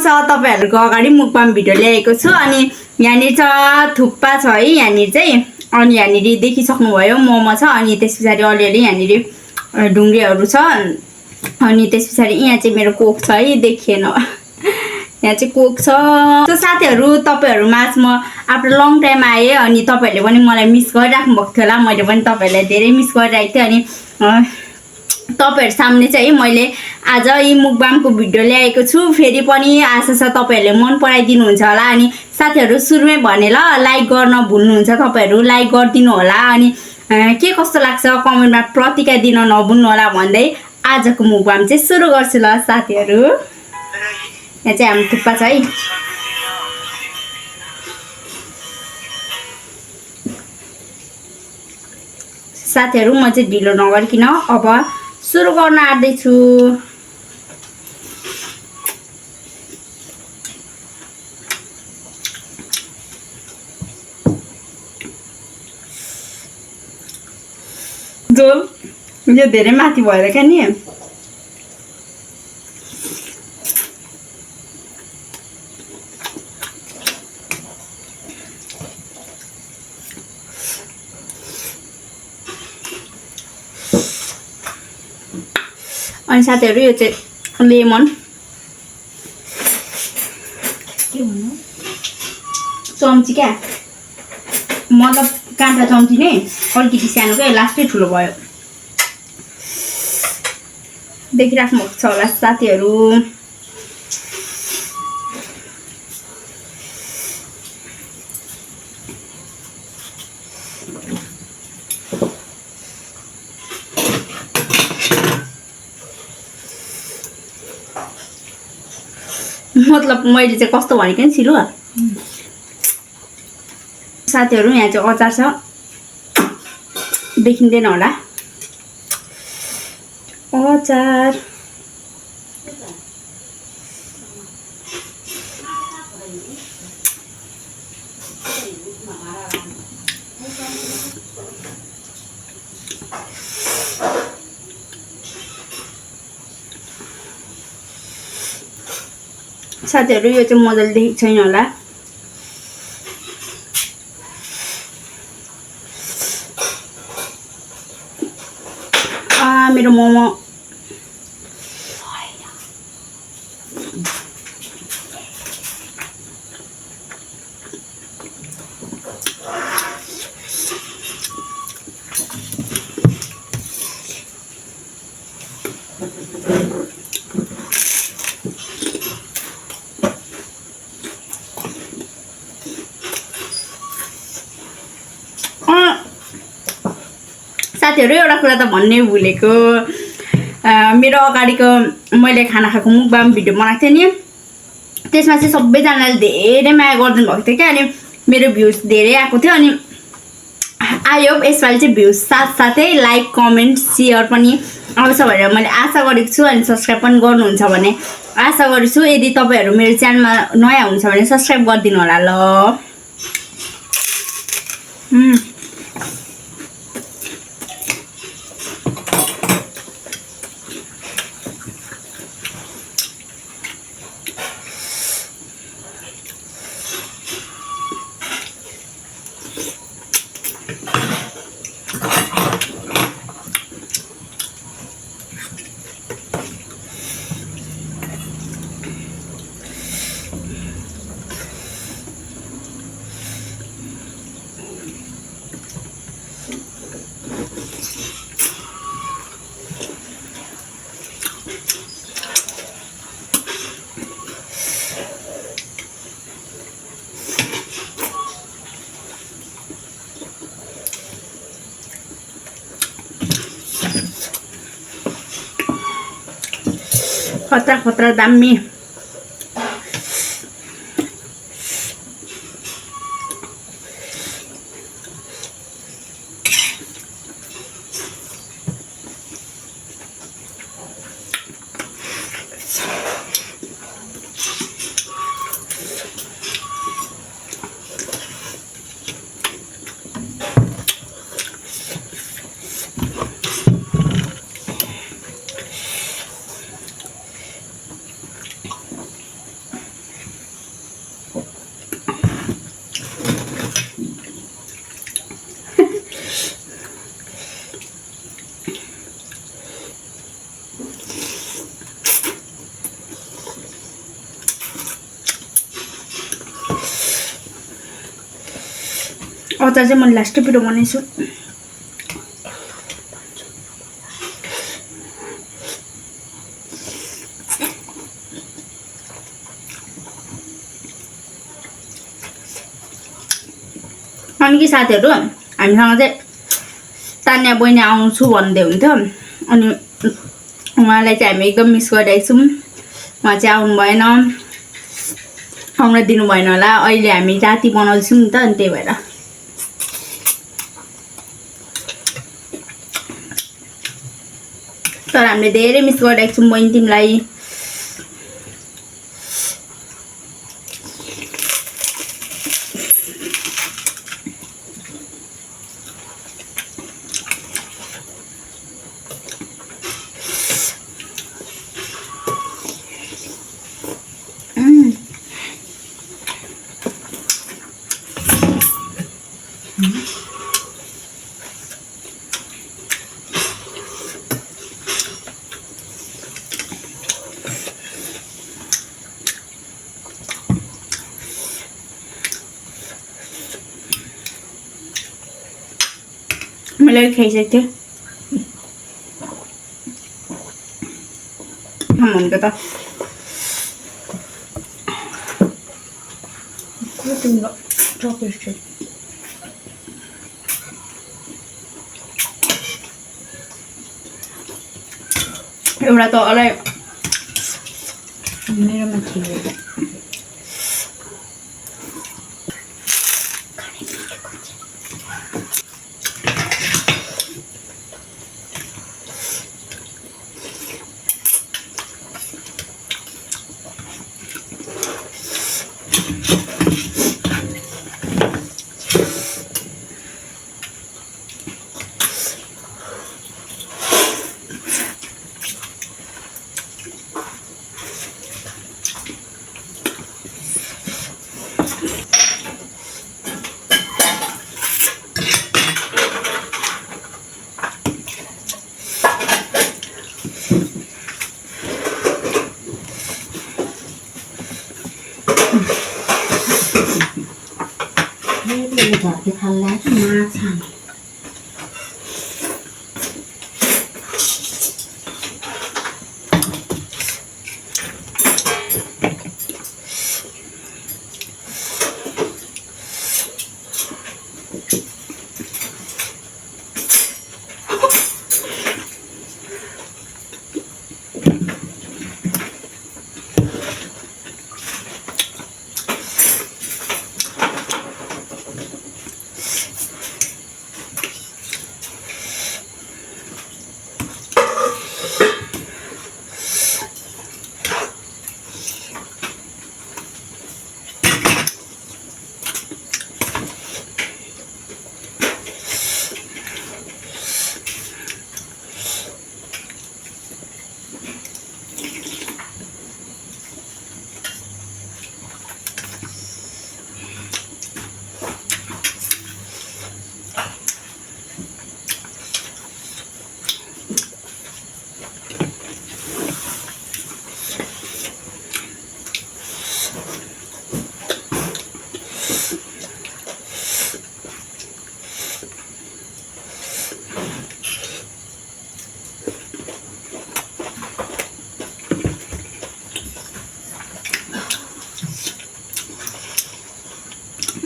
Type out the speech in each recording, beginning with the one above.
आउँछ तपाईहरुको अगाडि मुकबाम भिडियो ल्याएको छु अनि यहाँनिर छ थुक्पा छ है यहाँनिर चाहिँ अनि यहाँनिर देखिसक्नुभयो मोमो छ अनि त्यसपछि अलिअलि यहाँनिर ढुङ्ग्रेहरु छ अनि त्यसपछि यहाँ चाहिँ मेरो कोक छ है देखिएन यहाँ चाहिँ कोक छ त्यो साथीहरु तपाईहरुमा म आफ्टर लङ टाइम आए अनि तपाईहरुले पनि मलाई मिस गरिराख्नु भएको थियो होला मैले पनि तपाईहरुलाई धेरै मिस गरिरहेको थिएँ अनि तपाईहरु सामने चाहिँ मैले आज यी मुकबामको भिडियो ल्याएको छु फेरि पनि आशा छ तपाईहरुले मन पराइदिनु हुन्छ होला अनि साथीहरु सुरुमै भने ल लाइक गर्न भुल्नुहुन्छ तपाईहरु लाइक गरिदिनु होला अनि के कस्तो लाग्छ कमेन्टमा प्रतिक्रिया दिन नभुल्नु होला भन्दै आजको मुकबाम चाहिँ सुरु गर्छु ल साथीहरु यहाँ चाहिँ हाम्रो थुक्पा छ है साथीहरु म चाहिँ ढिलो नगरिकिन अब सुरु गर्न आँट्दै छु झोल यो धेरै माथि भएर क्या नि अनि साथीहरु यो चाहिँ लेमन के भन्नु चम्ची क्या मतलब काँटा चम्ची नै अलिकति सानो क्या लास्टै ठुलो भयो देखिराख्नु भएको छ होला साथीहरु मतलब मैले चाहिँ कस्तो भनेको नि छिलो साथीहरु यहाँ चाहिँ अचार छ देखिँदैन होला अचार साथीहरु यो चाहिँ मजाले देखेको छैन होला मेरो मोमो साथीहरु एउटा कुरा त भन्नै भुलेको मेरो अगाडिको मैले खाना खाएको मुकबाम भिडियो बनाएको थिएँ नि त्यसमा चाहिँ सबैजनाले धेरै माया गरिदिनु भएको थियो क्या अनि मेरो भ्युज धेरै आएको थियो अनि आई होप यसपालि चाहिँ भ्युज साथसाथै लाइक कमेन्ट सेयर पनि आउँछ भनेर मैले आशा गरेको छु अनि सब्स्क्राइब पनि गर्नुहुन्छ भने आशा गर्छु यदि तपाईहरु मेरो च्यानलमा नयाँ हुनुहुन्छ भने सब्स्क्राइब गरिदिनु होला ल खतरा दामी अचार चाहिँ मैले लास्टै पिरो बनाइछु अनि कि साथीहरु हामीसँग चाहिँ तान्या बहिनी आउँछु भन्दै हुन्थ्यो अनि उहाँलाई चाहिँ हामी एकदम मिस गरिरहेको छौं उहाँ चाहिँ आउनु भएन आउन दिनु भएन होला अहिले हामी राति बनाउँछौं नि त अनि त्यही भएर तर हामीले धेरै मिस गरिरहेको छौं बहिनी तिमीलाई मैले खाइसकेको थिएँ भनेको त एउटा त अलि मेरोमा थियो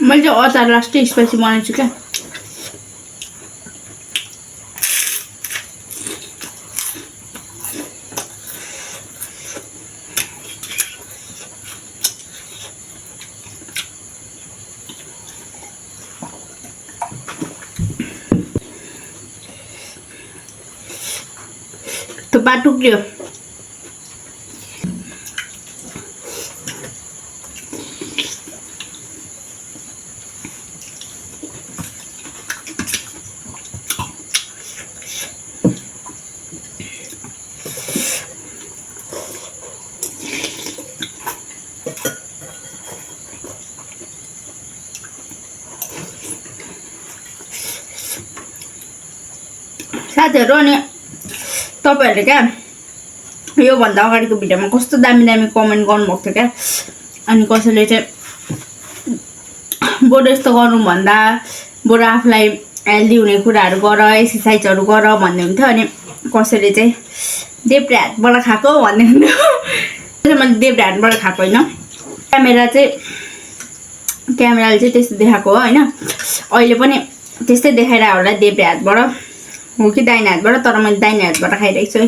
मैले चाहिँ अचार लास्टै स्पाइसी बनाइछु क्या थुक्पा टुक्रियो साथीहरु अनि तपाईहरुले क्या यो भन्दा अगाडिको भिडियोमा कस्तो दामी दामी कमेन्ट गर्नुभएको थियो क्या अनि कसैले चाहिँ बडो यस्तो गर्नु भन्दा बरु आफूलाई हेल्दी हुने कुराहरू गर, एक्सर्साइजहरू गर भन्ने हुन्थ्यो। अनि कसैले चाहिँ देब्रे हातबाट खाएको भन्ने हुन्थ्यो। मैले देब्रे हातबाट खाएको होइन, क्यामेराले चाहिँ त्यस्तो देखाएको हो होइन। अहिले पनि त्यस्तै देखाइरहेको होला, देब्रे हातबाट हो कि दाहिने हातबाट, तर मैले दाहिने हातबाट खाइरहेको छु है।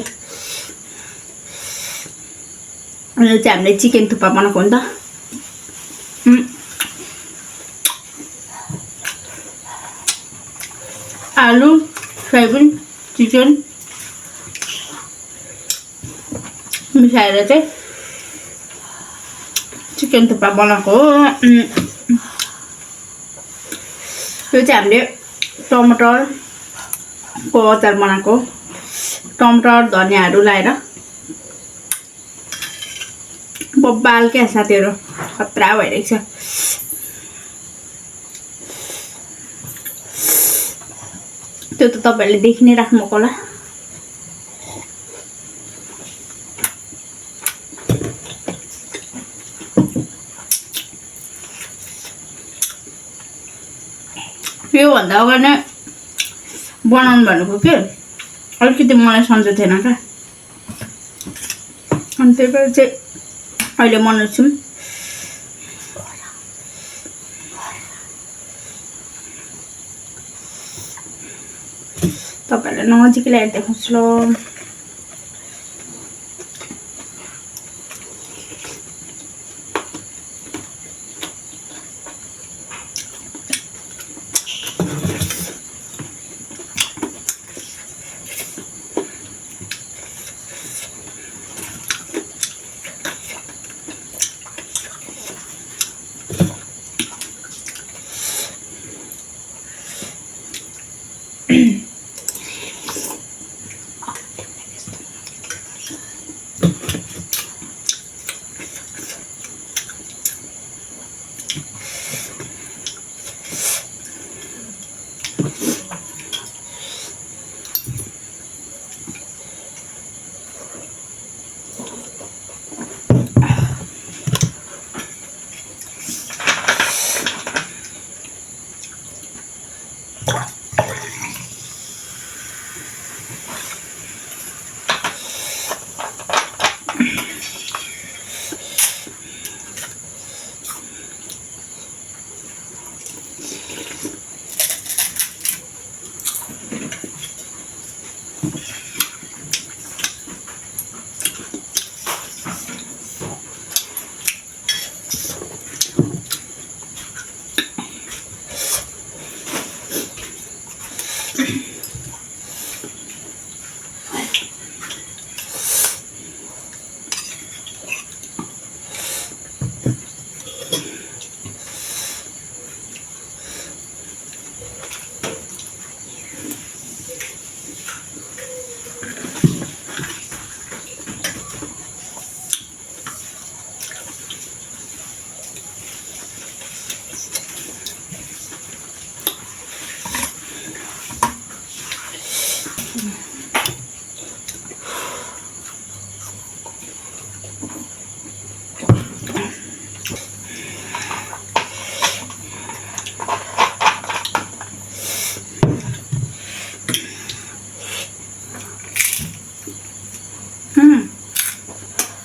अनि चाहिँ हामीले चिकन थुक्पा बनाएको हो नि त। आलु, सोयाबिन, चिकन मिसाएर चाहिँ चिकन थुक्पा बनाएको हो। यो चाहिँ हामीले टमाटरको अचार बनाएको, टमाटर धनियाँहरू लाएर बब्बाल क्या साथीहरू, खतरा भइरहेको छ। त्यो त तपाईँहरूले देखि नै राख्नुभएको होला। योभन्दा अगाडि नै बनाउनु भनेको के अलिकति मलाई सन्चो थिएन क्या, अनि त्यही भएर चाहिँ अहिले बनाउँछु। तपाईँहरूलाई नजिकै ल्याएर देखाउँछु ल।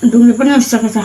ढुङ्गे पनि उसिसकेको छ।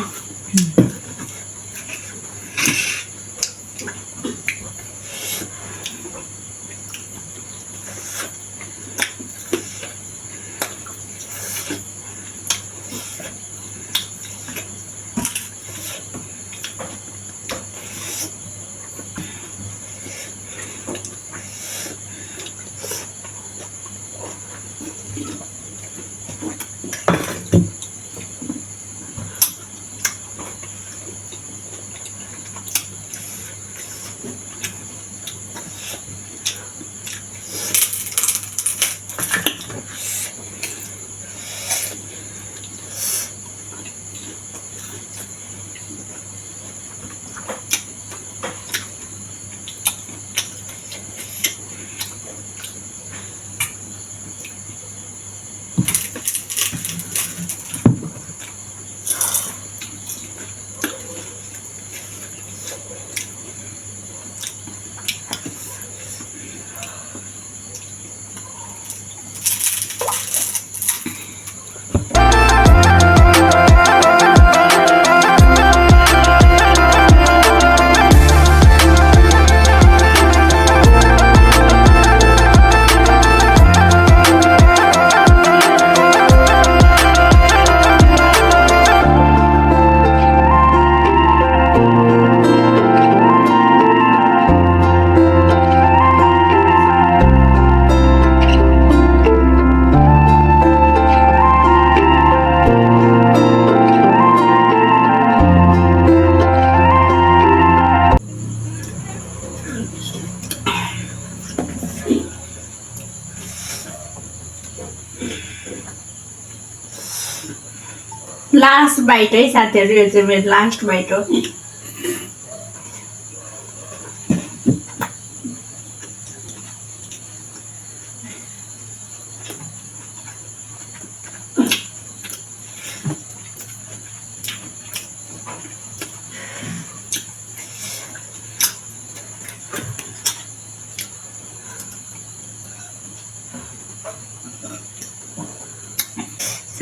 लास्ट बाइट है साथीहरु यो चाहिँ मेरो लास्ट बाइट हो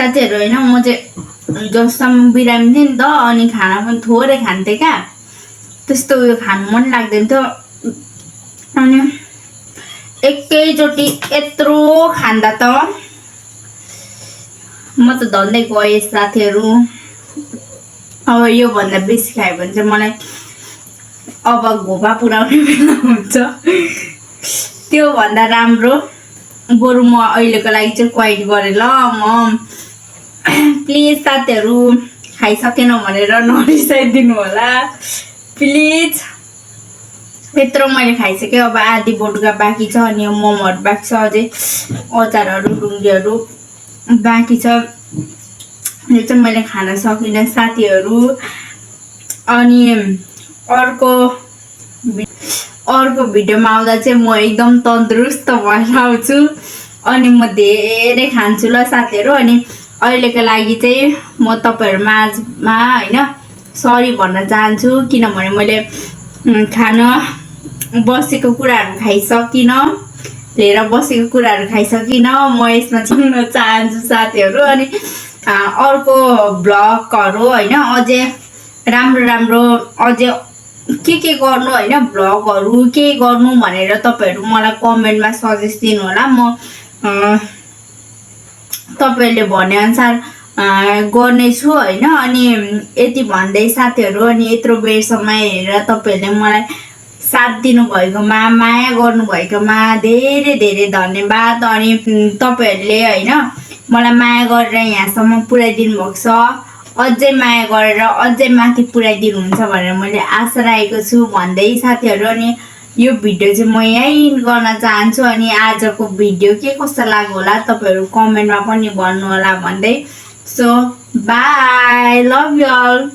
साथीहरु हैन म चाहिँ जसम्म बिरामी थिएँ नि त अनि खाना पनि थोरै खान्थे क्या त्यस्तो उयो खानु मन लाग्दैन थियो अनि एकैचोटी यत्रो खाँदा त म त धन्दै गएँ साथीहरु अब यो भन्दा बेसी खायो भने चाहिँ मलाई अब घोपा पुराउने बेला हुन्छ त्यो भन्दा राम्रो बरु म अहिलेको लागि चाहिँ क्वाइट गरेँ ल म प्लिज साथीहरु खाइसकेन भनेर नरिसाइदिनु होला प्लिज यत्रो मैले खाइसकेँ अब आधी बोटका बाँकी छ अनि यो मोमोहरु बाँकी छ अझै अचारहरु डुङ्ग्रीहरु बाँकी छ यो चाहिँ मैले खान सकिनँ साथीहरु अनि अर्को भिडियोमा आउँदा चाहिँ म एकदम तन्दुरुस्त भएर आउँछु अनि म धेरै खान्छु ल साथीहरु अनि अहिलेको लागि चाहिँ म तपाईहरु माझमा हैन सरी भन्न चाहन्छु किनभने मैले खान बसेको कुराहरु खाइसकिन लिएर बसेको कुराहरु खाइसकिन म यसमा चिन्न चाहन्छु साथीहरु अनि अर्को भ्लगहरु हैन अझै राम्रो अझै के गर्नु हैन भ्लगहरु के गर्नु भनेर तपाईहरु मलाई कमेन्टमा सजेस्ट दिनु होला म तपाईहरुले भने अनुसार गर्ने छु हैन अनि यति भन्दै साथीहरु अनि यत्रो बेरसम्म हेरेर तपाईहरुले मलाई साथ दिनु भएकोमा माया गर्नु भएकोमा धेरै धेरै धन्यवाद अनि तपाईहरुले हैन मलाई माया गरेर यहाँसम्म पुर्याइदिनु भएको छ अझै माया गरेर अझै माथि पुर्याइदिनु हुन्छ भनेर मैले आशा राखेको छु भन्दै साथीहरु अनि यो भिडियो चाहिँ म यही गर्न चाहन्छु अनि आजको भिडियो के कस्तो लाग्यो होला तपाईहरु कमेन्टमा पनि भन्नु होला भन्दै so bye love you all